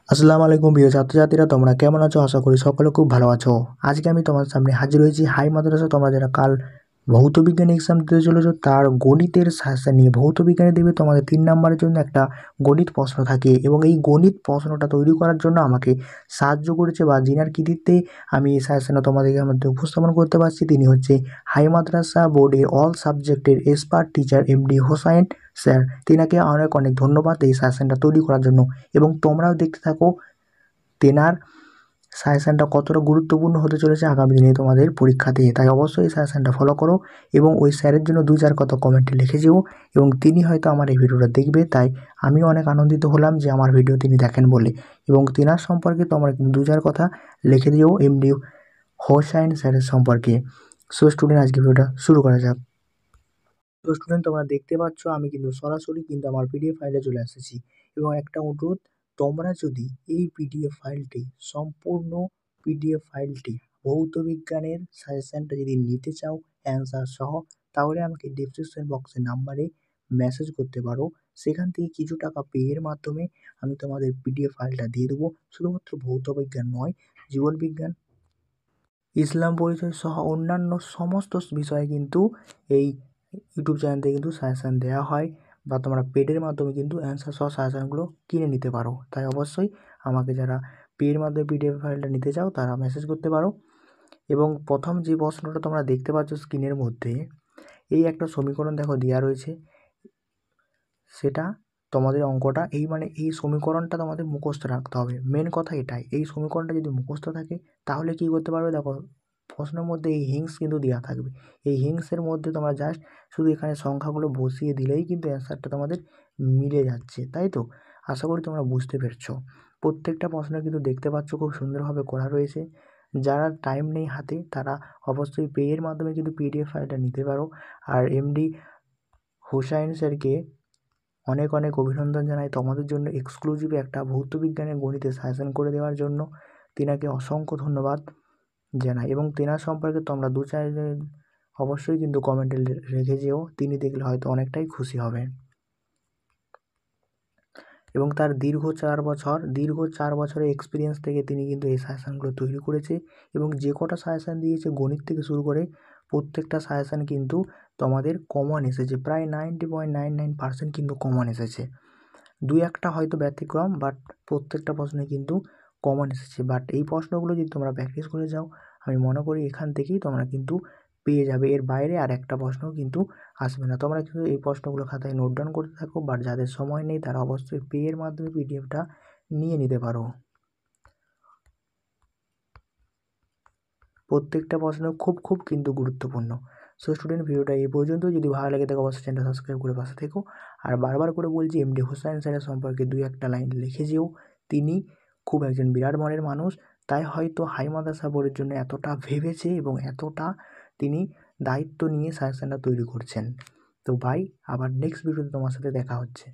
আসসালামু আলাইকুম প্রিয় ছাত্রছাত্রীরা, তোমরা কেমন আছো? আশা করি সকলে খুব ভালো আছো। আজকে আমি তোমার সামনে হাজির হয়েছি হাই মাদ্রাসা। তোমরা যারা কাল ভৌত বিজ্ঞান এক্সাম দিতে চলেছো তার গণিতের সাজেশন নিয়ে। ভৌত বিজ্ঞানে দেবে তোমাদের 3 নম্বরের জন্য একটা গণিত প্রশ্ন থাকে, এবং এই গণিত প্রশ্নটা তৈরি করার জন্য আমাকে সাহায্য করেছে বা যিনার কৃতিত্বে আমি এই সাজেশনটা তোমাদেরকে মধ্যে উপস্থাপন করতে পারছি, তিনি হচ্ছে হাই মাদ্রাসা বোর্ডের অল সাবজেক্টের expert teacher MD Hossain sir. তিনাকে অনেক অনেক ধন্যবাদ এই সাজেশনটা তৈরি করার জন্য। এবং তোমরাও দেখতে থাকো তেনার সাজেশনটা কতটা গুরুত্বপূর্ণ হতে চলেছে আগামী দিনে তোমাদের পরীক্ষাতে। তাই অবশ্যই এই সাজেশনটা ফলো করো এবং ওই স্যারের জন্য 2-4 কথা কমেন্টে লিখে যেও, এবং তিনি হয়তো আমার এই ভিডিওটা দেখবে। তাই আমিও অনেক আনন্দিত হলাম যে আমার ভিডিও তিনি দেখেন বলে, এবং তেনার সম্পর্কে তোমরা কিন্তু 2-4 কথা লিখে দিও এমডি হোসাইন স্যারের সম্পর্কে। সো স্টুডেন্ট, আজকে ভিডিওটা শুরু করা যাক। তো স্টুডেন্ট, তোমরা দেখতে পাচ্ছ আমি কিন্তু সরাসরি কিন্তু আমার পিডিএফ ফাইলে চলে এসেছি, এবং একটা অনুরোধ, তোমরা যদি এই পিডিএফ ফাইলটি সম্পূর্ণ পিডিএফ ফাইলটি ভৌত বিজ্ঞানের সাজেশনটা যদি নিতে চাও অ্যান্সার সহ, তাহলে আমাকে ডিসক্রিপশন বক্সের নাম্বারে মেসেজ করতে পারো। সেখান থেকে কিছু টাকা পেয়ের মাধ্যমে আমি তোমাদের পিডিএফ ফাইলটা দিয়ে দেবো। শুধুমাত্র ভৌত বিজ্ঞান নয়, জীবন বিজ্ঞান, ইসলাম পরিচয় সহ অন্যান্য সমস্ত বিষয়ে কিন্তু এই ইউটিউব চ্যানেল থেকে কিন্তু সাজেশান দেওয়া হয়, বা তোমরা পেডের মাধ্যমে কিন্তু অ্যান্সার সহ সাজেশানগুলো কিনে নিতে পারো। তাই অবশ্যই আমাকে যারা পেডের মাধ্যমে পিডিএফ ফাইলটা নিতে চাও তারা মেসেজ করতে পারো। এবং প্রথম যে প্রশ্নটা তোমরা দেখতে পাচ্ছ স্ক্রিনের মধ্যে, এই একটা সমীকরণ দেখো দেওয়া রয়েছে, সেটা তোমাদের অঙ্কটা এই সমীকরণটা তোমাদের মুখস্থ রাখতে হবে। মেন কথা এটাই, এই সমীকরণটা যদি মুখস্থ থাকে তাহলে কী করতে পারবে, দেখো প্রশ্নের মধ্যে এই হিংস কিন্তু দেওয়া থাকবে। এই হিংসের মধ্যে তোমরা জাস্ট শুধু এখানে সংখ্যাগুলো বসিয়ে দিলেই কিন্তু অ্যান্সারটা তোমাদের মিলে যাচ্ছে। তাই তো, আশা করি তোমরা বুঝতে পেরেছো। প্রত্যেকটা প্রশ্ন কিন্তু দেখতে পাচ্ছ খুব সুন্দরভাবে করা রয়েছে। যারা টাইম নেই হাতে তারা অবশ্যই পেয়ের মাধ্যমে কিন্তু পিডিএফ ফাইলটা নিতে পারো। আর এমডি হোসাইন স্যারকে অনেক অনেক অভিনন্দন জানাই তোমাদের জন্য এক্সক্লুসিভ একটা ভৌত বিজ্ঞানের গণিতে সাজেশন করে দেওয়ার জন্য। তিনাকে অসংখ্য ধন্যবাদ জানাই, এবং তেনার সম্পর্কে তোমরা 2-4 অবশ্যই কিন্তু কমেন্টে রেখে যেও। তিনি দেখলে হয়তো অনেকটাই খুশি হবেন। এবং তার দীর্ঘ 4 বছরের এক্সপিরিয়েন্স থেকে তিনি কিন্তু এই সাজেশানগুলো তৈরি করেছে, এবং যে কটা সাজেশান দিয়েছে গণিত থেকে শুরু করে প্রত্যেকটা সাজেশান কিন্তু তোমাদের কমন এসেছে। প্রায় 90.99% কিন্তু কমন এসেছে। 2-1টা হয়তো ব্যতিক্রম, বাট প্রত্যেকটা প্রশ্নে কিন্তু কমন এসেছে। বাট এই প্রশ্নগুলো যদি তোমরা প্র্যাকটিস করে যাও, আমি মনে করি এখান থেকেই তোমরা কিন্তু পেয়ে যাবে। এর বাইরে আর একটা প্রশ্নও কিন্তু আসবে না। তোমরা কিন্তু এই প্রশ্নগুলো খাতায় নোট ডাউন করতে থাকো, বাট যাদের সময় নেই তারা অবশ্যই পেয়ের মাধ্যমে পিডিএফটা নিয়ে নিতে পারো। প্রত্যেকটা প্রশ্ন খুব খুব কিন্তু গুরুত্বপূর্ণ। সো স্টুডেন্ট, ভিডিওটা এই পর্যন্ত। যদি ভালো লাগে থাকে অবশ্যই চ্যানেলটা সাবস্ক্রাইব করে পাশে থেকো। আর বারবার করে বলছি, এমডি হোসাইন স্যারের সম্পর্কে 2-1টা লাইন লিখে যেও। তিনি খুব একজন বিরাট মনের মানুষ, তাই হয়তো হাই মাদ্রাসা বোর্ডের জন্য এতটা ভেবেছে এবং এতটা তিনি দায়িত্ব নিয়ে সাজেশনটা তৈরি করছেন। তো বাই, আবার নেক্সট ভিডিওতে তোমার সাথে দেখা হচ্ছে।